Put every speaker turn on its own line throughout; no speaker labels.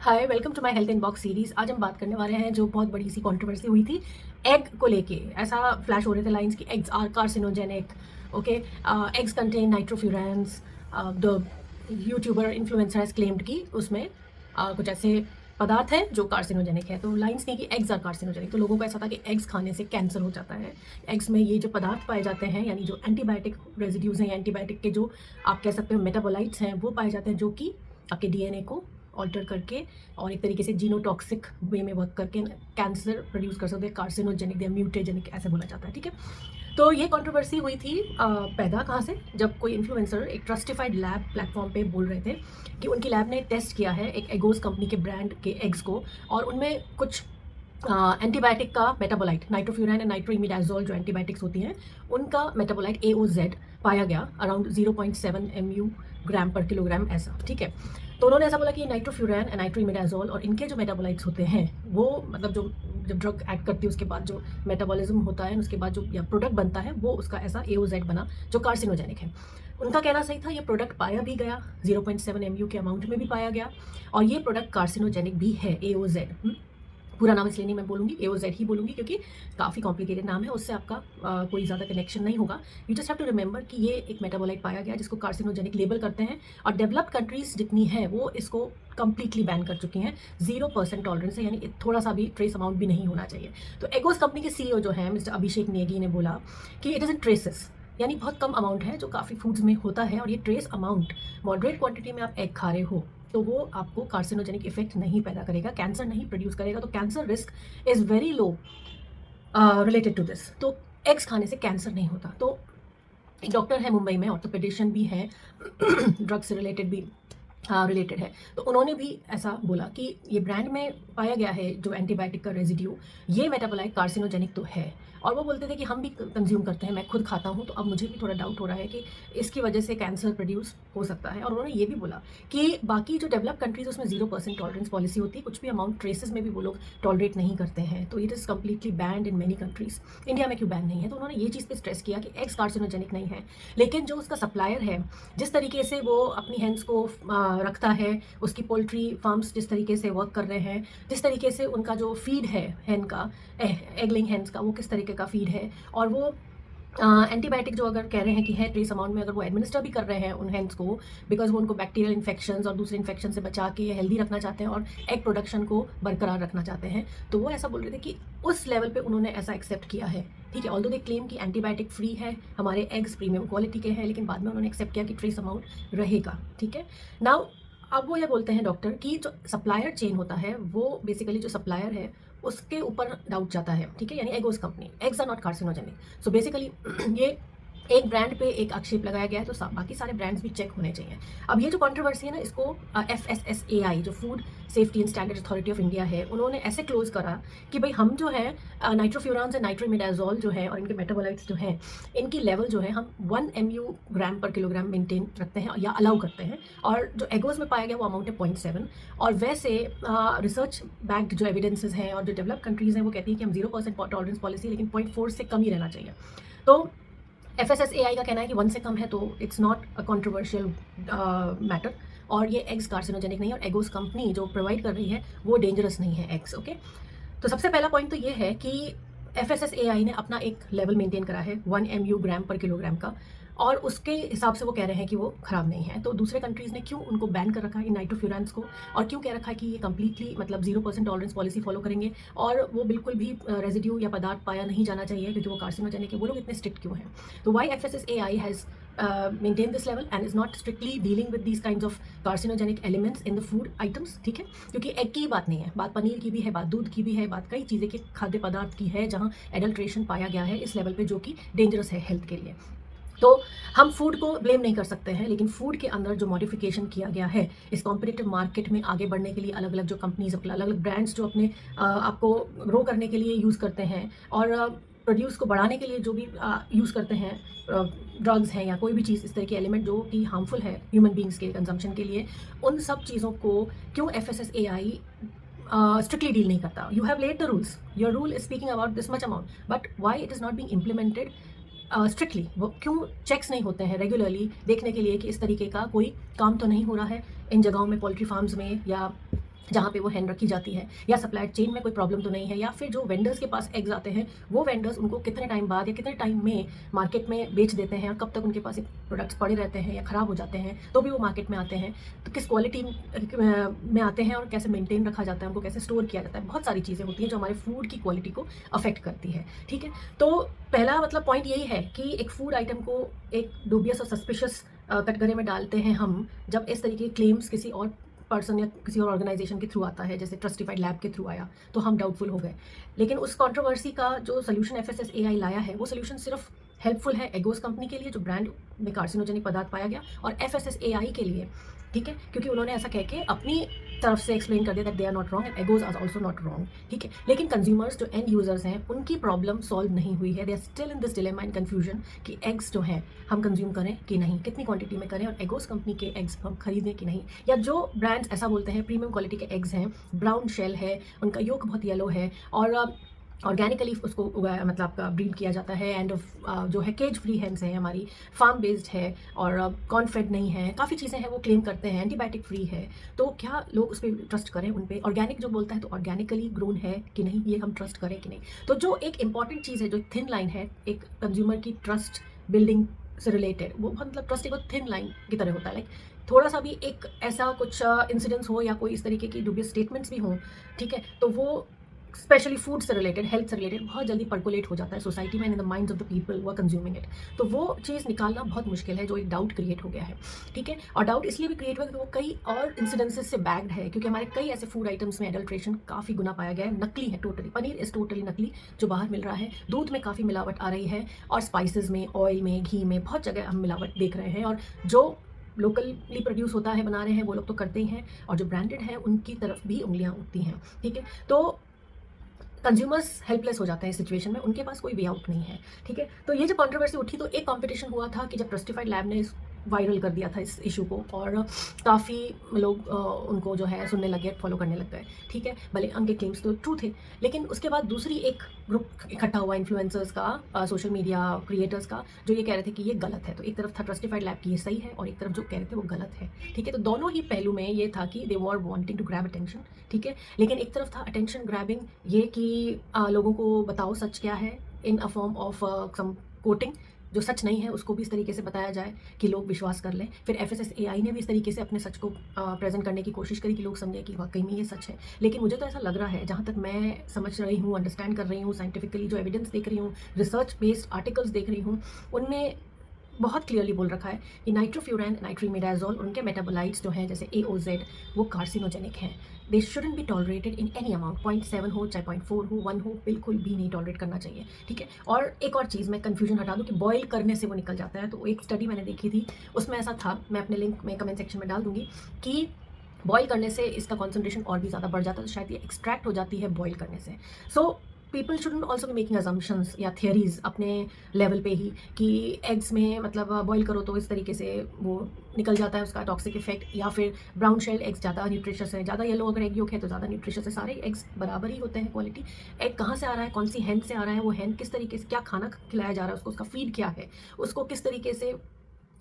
Hi, welcome to my health inbox series. आज हम बात करने वाले हैं जो बहुत बड़ी सी कंट्रोवर्सी हुई थी एग को लेके। ऐसा फ्लैश हो रहे थे लाइंस कि eggs are carcinogenic. Okay, eggs contain nitrofurans. The YouTuber influencer has claimed कि उसमें कुछ ऐसे पदार्थ हैं जो कार्सिनोजेनिक है। तो लाइंस नहीं कि एग्स आर कार्सिनोजेनिक। तो लोगों को ऐसा था कि एग्स खाने से कैंसर हो जाता है। एग्स में ये जो पदार्थ पाए जाते हैं, यानी जो एंटीबायोटिक रेजिड्यूज हैं, एंटीबायोटिक के जो आप कह सकते हो मेटाबोलाइट्स हैं, वो पाए जाते हैं जो कि आपके डीएनए को ऑल्टर करके और एक तरीके से जीनोटॉक्सिक वे में वर्क करके कैंसर प्रोड्यूस कर सकते हैं। कार्सिनोजेनिक या म्यूटेजेनिक ऐसे बोला जाता है। ठीक है, तो ये कंट्रोवर्सी हुई थी पैदा कहाँ से, जब कोई इन्फ्लुएंसर एक ट्रस्टिफाइड लैब प्लेटफॉर्म पे बोल रहे थे कि उनकी लैब ने टेस्ट किया है एक एगोस कंपनी के ब्रांड के एग्स को, और उनमें कुछ एंटीबायोटिक का मेटाबोलाइट नाइट्रोफ्यूरैन एंड नाइट्रोइमिडाजोल जो एंटीबायोटिक्स होती हैं उनका मेटाबोलाइट AOZ पाया गया अराउंड 0.7 MU ग्राम पर किलोग्राम ऐसा। ठीक है, तो उन्होंने ऐसा बोला कि नाइट्रोफ्यूरैन एंड नाइट्रोइमिडाजोल और इनके जो मेटाबोलाइट्स होते हैं वो मतलब जो जब ड्रग एक्ट करती है उसके बाद जो मेटाबॉलिज्म होता है उसके बाद जो या प्रोडक्ट बनता है वो उसका ऐसा AOZ बना जो कार्सिनोजेनिक है। उनका कहना सही था, ये प्रोडक्ट पाया भी गया 0.7 MU के अमाउंट में भी पाया गया, और ये प्रोडक्ट कार्सिनोजेनिक भी है AOZ। पूरा नाम इसलिए नहीं मैं बोलूँगी, AOZ ही बोलूँगी क्योंकि काफ़ी कॉम्प्लिकेटेड नाम है, उससे आपका कोई ज़्यादा कनेक्शन नहीं होगा। You just have to remember कि ये एक मेटाबोलाइट पाया गया जिसको कार्सिनोजेनिक लेबल करते हैं, और डेवलप्ड कंट्रीज़ जितनी हैं वो इसको कंप्लीटली बैन कर चुकी हैं। 0% टॉलरेंस है, यानी थोड़ा सा भी ट्रेस अमाउंट भी नहीं होना चाहिए। तो एगोस कंपनी के CEO जो हैं मिस्टर अभिषेक नेगी ने बोला कि इट इज़ इन ट्रेसेस, यानी बहुत कम अमाउंट है जो काफ़ी फूड्स में होता है, और ये ट्रेस अमाउंट मॉडरेट क्वांटिटी में आप एग खा रहे हो तो वो आपको कार्सिनोजेनिक इफेक्ट नहीं पैदा करेगा, कैंसर नहीं प्रोड्यूस करेगा। तो cancer risk is very low related to this. तो एग्स खाने से कैंसर नहीं होता। तो एक डॉक्टर है मुंबई में, ऑर्थोपेडिशियन भी है, ड्रग से रिलेटेड भी रिलेटेड है, तो उन्होंने भी ऐसा बोला कि ये ब्रांड में पाया गया है जो एंटीबायोटिक का रेजिड्यू, ये मेटाबोलाइट कार्सिनोजेनिक तो है। और वो बोलते थे कि हम भी कंज्यूम करते हैं, मैं खुद खाता हूँ, तो अब मुझे भी थोड़ा डाउट हो रहा है कि इसकी वजह से कैंसर प्रोड्यूस हो सकता है। और उन्होंने ये भी बोला कि बाकी जो डेवलप कंट्रीज उसमें 0% टॉलरेंस पॉलिसी होती है, कुछ भी अमाउंट ट्रेसेस में भी वो लोग टॉलरेट नहीं करते हैं, तो it is completely band in many countries. India में क्यों बैन नहीं है? तो उन्होंने ये चीज़ पे स्ट्रेस किया कि एग्स कार्सिनोजेनिक नहीं है, लेकिन जो उसका सप्लायर है, जिस तरीके से वो अपनी हैंड्स को रखता है, उसकी पोल्ट्री फार्म्स जिस तरीके से वर्क कर रहे हैं, जिस तरीके से उनका जो फीड है हैन का, एगलिंग हैंस का, वो किस तरीके का फीड है, और वो एंटीबायोटिक जो अगर कह रहे हैं कि है ट्रेस अमाउंट में, अगर वो एडमिनिस्टर भी कर रहे हैं उन हैंड्स को, बिकॉज वो उनको बैक्टीरियल इन्फेक्शंस और दूसरे इन्फेक्शन से बचा के हेल्दी रखना चाहते हैं और एग प्रोडक्शन को बरकरार रखना चाहते हैं, तो वो ऐसा बोल रहे थे कि उस लेवल पे उन्होंने ऐसा एक्सेप्ट किया है। ठीक है, ऑल्दो दे क्लेम कि एंटीबायोटिक फ्री है, हमारे एग्स प्रीमियम क्वालिटी के हैं, लेकिन बाद में उन्होंने एक्सेप्ट किया कि ट्रेस अमाउंट रहेगा। ठीक है, नाउ अब वो ये बोलते हैं डॉक्टर कि जो सप्लायर चेन होता है वो बेसिकली जो सप्लायर है उसके ऊपर डाउट जाता है। ठीक है, यानी Eggoz company, eggs are not carcinogenic. So basically ये एक ब्रांड पे एक आक्षेप लगाया गया है, तो बाकी सारे ब्रांड्स भी चेक होने चाहिए। अब ये जो कंट्रोवर्सी है ना, इसको FSSAI जो food safety and standard authority of India है, उन्होंने ऐसे क्लोज करा कि भाई हम जो है नाइट्रोफ्यूरान्स एंड नाइट्रोमिडाजोल जो है और इनके मेटाबोलाइट्स जो हैं, इनकी लेवल जो है हम 1 MU ग्राम पर किलोग्राम मेंटेन रखते हैं या अलाउ करते हैं, और जो एगोस में पाया गया वो अमाउंट है 0.7। और वैसे रिसर्च बैक्ड जो एविडेंसेस हैं और जो डेवलप कंट्रीज़ हैं वो कहती है कि हम 0% टॉलरेंस पॉलिसी, लेकिन 0.4 से कम ही रहना चाहिए। तो FSSAI का कहना है कि 1 से कम है तो it's not a controversial matter, और ये एग्स कार्सिनोजेनिक नहीं है, और एगोस कंपनी जो प्रोवाइड कर रही है वो डेंजरस नहीं है एग्स। ओके, तो सबसे पहला पॉइंट तो ये है कि FSSAI ने अपना एक लेवल मेंटेन करा है 1 MU ग्राम पर किलोग्राम का, और उसके हिसाब से वो कह रहे हैं कि वो ख़राब नहीं है। तो दूसरे कंट्रीज़ ने क्यों उनको बैन कर रखा है इन नाइट्रोफ्यूरान्स को, और क्यों कह रखा है कि ये कंप्लीटली मतलब 0% टॉलरेंस पॉलिसी फॉलो करेंगे, और वो बिल्कुल भी रेजिड्यू या पदार्थ पाया नहीं जाना चाहिए क्योंकि वो कार्सिनोजेनिक है, वो लोग इतने स्ट्रिक्ट क्यों हैं? तो why FSSAI has maintain this level and is not strictly dealing with these kinds of carcinogenic elements in the food items। ठीक है, क्योंकि एग की बात नहीं है, बात पनीर की भी है, बात दूध की भी है, बात कई चीज़ें के खाद्य पदार्थ की है जहाँ एडल्ट्रेशन पाया गया है इस लेवल पे, जो कि डेंजरस है हेल्थ के लिए। तो हम फूड को ब्लेम नहीं कर सकते हैं, लेकिन फूड के अंदर जो मॉडिफिकेशन किया गया है इस कॉम्पिटिटिव मार्केट में आगे बढ़ने के लिए, अलग अलग जो कंपनीज, अलग अलग ब्रांड्स जो अपने आपको ग्रो करने के लिए यूज़ करते हैं, और प्रोड्यूस को बढ़ाने के लिए जो भी यूज़ करते हैं, ड्रग्स हैं या कोई भी चीज़ इस तरह के एलिमेंट जो कि हार्मफुल है ह्यूमन बींग्स के कंजम्पशन के लिए, उन सब चीज़ों को क्यों FSSAI strictly डील नहीं करता? You have laid the rules, your rule is speaking about this much amount, but why it is not being implemented strictly? वो क्यों चेक्स नहीं होते हैं रेगुलरली देखने के लिए कि इस तरीके का कोई काम तो नहीं हो रहा है इन जगहों में, पोल्ट्री फार्म्स में या जहाँ पे वो हैन रखी जाती है, या सप्लाई चेन में कोई प्रॉब्लम तो नहीं है, या फिर जो वेंडर्स के पास एग्स आते हैं वो वेंडर्स उनको कितने टाइम बाद या कितने टाइम में मार्केट में बेच देते हैं, और कब तक उनके पास ये प्रोडक्ट्स पड़े रहते हैं या ख़राब हो जाते हैं तो भी वो मार्केट में आते हैं, तो किस क्वालिटी में आते हैं और कैसे मेंटेन रखा जाता है, उनको कैसे स्टोर किया जाता है। बहुत सारी चीज़ें होती हैं जो हमारे फूड की क्वालिटी को अफेक्ट करती है। ठीक है, तो पहला मतलब पॉइंट यही है कि एक फूड आइटम को एक डूबियस और सस्पिशियस कटघरे में डालते हैं हम जब इस तरीके के क्लेम्स किसी और पर्सन या किसी और ऑर्गेनाइजेशन के थ्रू आता है, जैसे ट्रस्टिफाइड लैब के थ्रू आया तो हम डाउटफुल हो गए। लेकिन उस कंट्रोवर्सी का जो सोल्यूशन एफएसएसएआई लाया है वो सोल्यूशन सिर्फ हेल्पफुल है एगोस कंपनी के लिए जो ब्रांड में कार्सिनोजेनिक पदार्थ पाया गया, और एफएसएसएआई के लिए, ठीक है, क्योंकि उन्होंने ऐसा कह के अपनी तरफ से एक्सप्लेन कर दिया that they are not wrong and eggs are also not wrong. ठीक है, लेकिन कंज्यूमर्स जो एंड यूजर्स हैं उनकी प्रॉब्लम सॉल्व नहीं हुई है। They are still in this dilemma and confusion कि एग्स जो हैं हम कंज्यूम करें कि नहीं, कितनी क्वांटिटी में करें, और एगोस कंपनी के एग्स हम खरीदें कि नहीं। या जो ब्रांड्स ऐसा बोलते हैं प्रीमियम क्वालिटी के एग्स हैं, ब्राउन शेल है, उनका योक बहुत येलो है, और ऑर्गेनिकली उसको उगाया मतलब आपका ब्रीड किया जाता है, एंड जो है केज फ्री हैंस है हमारी, फार्म बेस्ड है, और कॉर्न फेड नहीं है, काफ़ी चीज़ें हैं वो क्लेम करते हैं, एंटीबायोटिक फ्री है। तो क्या लोग उस पर ट्रस्ट करें, उन पर ऑर्गेनिक जो बोलता है तो ऑर्गेनिकली ग्रोन है कि नहीं, ये हम ट्रस्ट करें कि नहीं। तो जो एक इंपॉर्टेंट चीज़ है, जो थिन लाइन है एक कंज्यूमर की ट्रस्ट बिल्डिंग से रिलेटेड, वो मतलब ट्रस्ट एक थिन लाइन की तरह होता है। लाइक थोड़ा सा भी एक ऐसा कुछ इंसिडेंट्स हो या कोई इस तरीके की डूबियस स्टेटमेंट्स भी हों, ठीक है, तो वो स्पेशली फूड से रिलेटेड, हेल्थ से रिलेटेड बहुत जल्दी पर्कुलेट हो जाता है सोसाइटी में, in the minds of the people who are consuming it. तो वो चीज़ निकालना बहुत मुश्किल है, जो एक डाउट क्रिएट हो गया है। ठीक है, और डाउट इसलिए भी क्रिएट हुआ क्योंकि वो कई और इंसिडेंसेस से बैग्ड है, क्योंकि हमारे कई ऐसे फूड आइटम्स में एडल्ट्रेशन काफ़ी गुना पाया गया है, नकली है टोटली। पनीर इज़ टोटली नकली जो बाहर मिल रहा है, दूध में काफ़ी मिलावट आ रही है, और स्पाइसेस में, ऑयल में, घी में, बहुत जगह हम मिलावट देख रहे हैं। और जो लोकली प्रोड्यूस होता है, बना रहे हैं वो लोग तो करते ही हैं, और जो ब्रांडेड हैं उनकी तरफ भी उंगलियां उठती हैं। ठीक है, तो कंज्यूमर्स हेल्पलेस हो जाते हैं इस सिचुएशन में, उनके पास कोई वे आउट नहीं है। ठीक है, तो ये जब कंट्रोवर्सी उठी तो एक कंपटीशन हुआ था कि जब ट्रस्टिफाइड लैब ने वायरल कर दिया था इस इशू को, और काफ़ी लोग उनको जो है सुनने लगे, फॉलो करने लग गए। ठीक है, भले उनके क्लेम्स तो ट्रू थे, लेकिन उसके बाद दूसरी एक ग्रुप इकट्ठा हुआ इन्फ्लुएंसर्स का, सोशल मीडिया क्रिएटर्स का, जो ये कह रहे थे कि ये गलत है। तो एक तरफ था ट्रस्टिफाइड लैब की ये सही है, और एक तरफ जो कह रहे थे वो गलत है। ठीक है, तो दोनों ही पहलू में ये था कि दे वर वांटिंग टू ग्रैब अटेंशन। ठीक है, लेकिन एक तरफ था अटेंशन ग्रैबिंग, ये कि लोगों को बताओ सच क्या है, in a form of some coating, जो सच नहीं है उसको भी इस तरीके से बताया जाए कि लोग विश्वास कर लें। फिर एफएसएसएआई ने भी इस तरीके से अपने सच को प्रेजेंट करने की कोशिश करी कि लोग समझें कि वाकई में ये सच है। लेकिन मुझे तो ऐसा लग रहा है, जहाँ तक मैं समझ रही हूँ, अंडरस्टैंड कर रही हूँ, साइंटिफिकली जो एविडेंस देख रही हूँ, रिसर्च बेस्ड आर्टिकल्स देख रही हूँ, उनमें बहुत क्लियरली बोल रखा है कि नाइट्रोफ्यूरैन, नाइट्रीमिडाजोल, उनके मेटाबोलाइट्स जो हैं जैसे AOZ, वो कार्सिनोजेनिक हैं। दे shouldn't be tolerated in any amount, 0.7 हो चाहे 0.4 हो, 1 हो, बिल्कुल भी नहीं टॉलरेट करना चाहिए। ठीक है, और एक और चीज़ मैं कन्फ्यूजन हटा दूँ कि बॉयल करने से वो निकल जाता है। तो एक स्टडी मैंने देखी थी, उसमें ऐसा था, मैं अपने लिंक में कमेंट सेक्शन में डाल दूँगी, कि बॉयल करने से इसका कॉन्सेंट्रेशन और भी ज़्यादा बढ़ जाता है, तो शायद ये एक्सट्रैक्ट हो जाती है बॉयल करने से। So people shouldn't also be making assumptions या थियरीज अपने लेवल पे ही कि एग्स में मतलब बॉईल करो तो इस तरीके से वो निकल जाता है उसका टॉक्सिक इफेक्ट, या फिर ब्राउन शेल एग्स ज़्यादा न्यूट्रिशियस है, ज़्यादा येलो अगर एग योग है तो ज़्यादा न्यूट्रिशियस है। सारे एग्स बराबर ही होते हैं क्वालिटी। एग कहाँ से आ रहा है, कौन सी हैन से आ रहा है, वो हैन किस तरीके से क्या खाना खिलाया जा रहा है उसको, उसका फीड क्या है, उसको किस तरीके से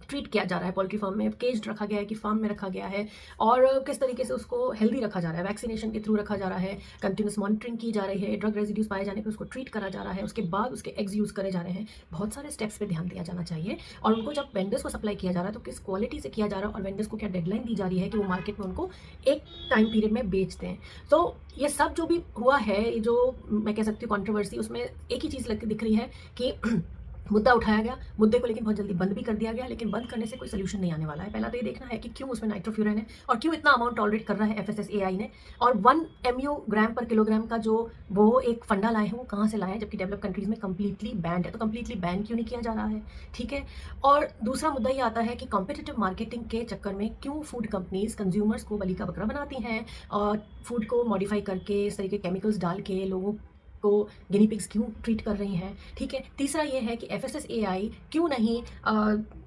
ट्रीट किया जा रहा है, पोल्ट्री फार्म में केज्ड रखा गया है कि फार्म में रखा गया है, और किस तरीके से उसको हेल्दी रखा जा रहा है, वैक्सीनेशन के थ्रू रखा जा रहा है, कंटिन्यूस मॉनिटरिंग की जा रही है, ड्रग रेजिड्यूज पाए जाने पे उसको ट्रीट करा जा रहा है, उसके बाद उसके एग्स यूज़ करे जा रहे हैं। बहुत सारे स्टेप्स पे ध्यान दिया जाना चाहिए, और उनको जब वेंडर्स को सप्लाई किया जा रहा है तो किस क्वालिटी से किया जा रहा है, और वेंडर्स को क्या डेडलाइन दी जा रही है कि वो मार्केट में उनको एक टाइम पीरियड में बेचते हैं। तो ये सब जो भी हुआ है, जो मैं कह सकती हूँ कॉन्ट्रोवर्सी, उसमें एक ही चीज़ दिख रही है कि मुद्दा उठाया गया, मुद्दे को लेकिन बहुत जल्दी बंद भी कर दिया गया, लेकिन बंद करने से कोई सोल्यूशन नहीं आने वाला है। पहला तो ये देखना है कि क्यों उसमें नाइट्रोफ्यूरैन है और क्यों इतना अमाउंट टॉलरेट कर रहा है एफएसएसएआई ने, और 1 MU ग्राम पर किलोग्राम का जो वो एक फंडा लाए हैं वो कहाँ से लाए हैं, जबकि डेवलप कंट्रीज़ में कंप्लीटली बैंड है। तो कंप्लीटली बैन क्यों नहीं किया जा रहा है? ठीक है, और दूसरा मुद्दा ये आता है कि कॉम्पिटिटिव मार्केटिंग के चक्कर में क्यों फूड कंपनीज कंज्यूमर्स को बलि का बकरा बनाती हैं, और फूड को मॉडिफाई करके इस तरीके केमिकल्स डाल के लोगों को गिनी पिग्स क्यों ट्रीट कर रही हैं, ठीक है। तीसरा ये है कि FSSAI क्यों नहीं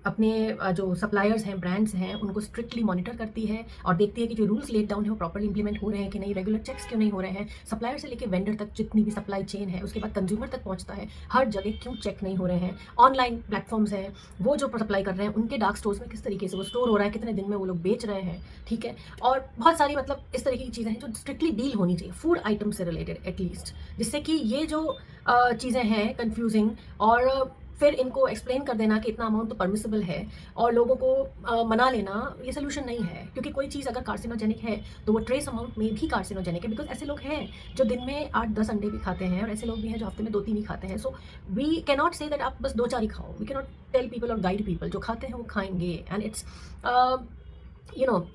अपने जो सप्लायर्स हैं, ब्रांड्स हैं, उनको स्ट्रिक्टली मॉनिटर करती है और देखती है कि जो रूल्स लेट डाउन है वो प्रॉपर्ली इंप्लीमेंट हो रहे हैं कि नहीं, रेगुलर चेक्स क्यों नहीं हो रहे हैं, सप्लायर से लेके वेंडर तक जितनी भी सप्लाई चेन है उसके बाद कंज्यूमर तक पहुंचता है, हर जगह क्यों चेक नहीं हो रहे हैं। ऑनलाइन प्लेटफॉर्म्स हैं, वो जो सप्लाई कर रहे हैं उनके डार्क स्टोर्स में किस तरीके से वो स्टोर हो रहा है, कितने दिन में वो लोग बेच रहे हैं, ठीक है। और बहुत सारी मतलब इस तरीके की चीज़ें हैं जो स्ट्रिक्टली डील होनी चाहिए फूड आइटम से रिलेटेड एटलीस्ट, जिससे कि ये जो चीज़ें हैं कंफ्यूजिंग, और फिर इनको एक्सप्लेन कर देना कि इतना अमाउंट तो परमिसिबल है और लोगों को मना लेना, ये सोल्यूशन नहीं है। क्योंकि कोई चीज़ अगर कार्सिनोजेनिक है तो वो ट्रेस अमाउंट में भी कार्सिनोजेनिक है, बिकॉज ऐसे लोग हैं जो दिन में 8-10 अंडे भी खाते हैं और ऐसे लोग भी हैं जो हफ्ते में 2-3 ही खाते हैं। So we can not say that आप बस 2-4 ही खाओ, we can not tell people और गाइड पीपल, जो खाते हैं वो खाएंगे and it's a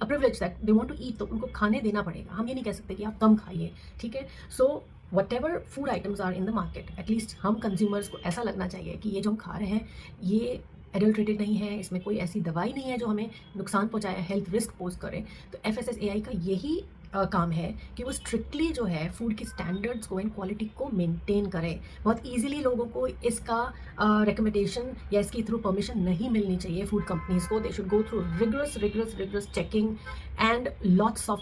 privilege that they want to eat, तो उनको खाने देना पड़ेगा। हम ये नहीं कह सकते कि आप कम खाइए, ठीक है। So whatever food items are in the market, at least हम कंज्यूमर्स को ऐसा लगना चाहिए कि ये जो हम खा रहे हैं ये एडल्ट्रेटेड नहीं है, इसमें कोई ऐसी दवाई नहीं है जो हमें नुकसान पहुंचाए, हेल्थ रिस्क पोज करे। तो FSSAI का यही काम है कि वो स्ट्रिक्टली जो है फूड की स्टैंडर्ड्स को एंड क्वालिटी को मेंटेन करे। बहुत इजीली लोगों को इसका रिकमेंडेशन या इसकी थ्रू परमिशन नहीं मिलनी चाहिए फूड कंपनीज को। They should go through rigorous checking and lots of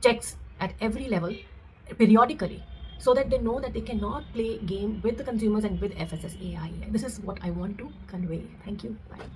checks at every level periodically, so that they know that they cannot play game with the consumers and with FSSAI. This is what I want to convey. Thank you. Bye.